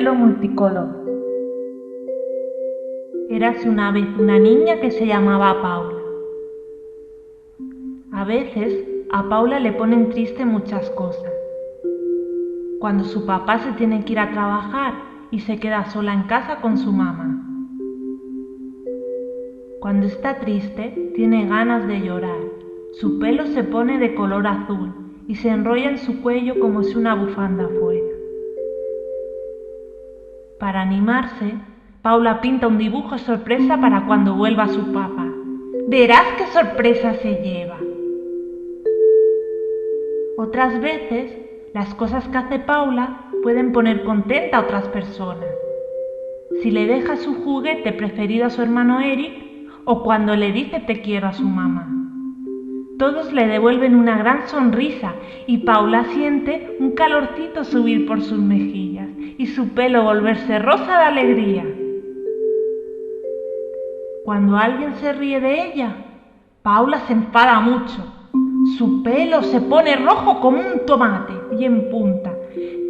pelo multicolor. Érase una vez una niña que se llamaba Paula. A veces a Paula le ponen triste muchas cosas. Cuando su papá se tiene que ir a trabajar y se queda sola en casa con su mamá. Cuando está triste, tiene ganas de llorar. Su pelo se pone de color azul y se enrolla en su cuello como si una bufanda fuera. Para animarse, Paula pinta un dibujo sorpresa para cuando vuelva su papá. Verás qué sorpresa se lleva. Otras veces, las cosas que hace Paula pueden poner contenta a otras personas. Si le deja su juguete preferido a su hermano Eric o cuando le dice te quiero a su mamá. Todos le devuelven una gran sonrisa y Paula siente un calorcito subir por sus mejillas y su pelo volverse rosa de alegría. Cuando alguien se ríe de ella, Paula se enfada mucho. Su pelo se pone rojo como un tomate y en punta.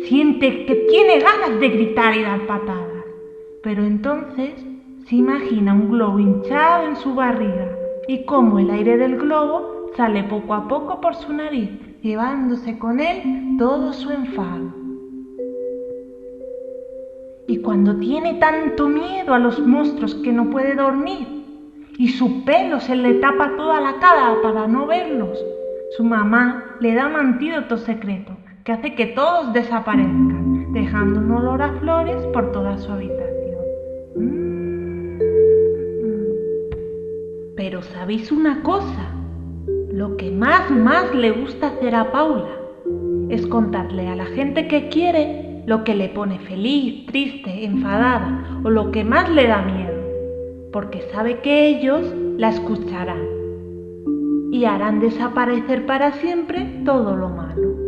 Siente que tiene ganas de gritar y dar patadas. Pero entonces se imagina un globo hinchado en su barriga y cómo el aire del globo sale poco a poco por su nariz, llevándose con él todo su enfado. Y cuando tiene tanto miedo a los monstruos que no puede dormir y su pelo se le tapa toda la cara para no verlos, su mamá le da un antídoto secreto que hace que todos desaparezcan, dejando un olor a flores por toda su habitación. Pero ¿sabéis una cosa? Lo que más le gusta hacer a Paula es contarle a la gente que quiere lo que le pone feliz, triste, enfadada o lo que más le da miedo, porque sabe que ellos la escucharán y harán desaparecer para siempre todo lo malo.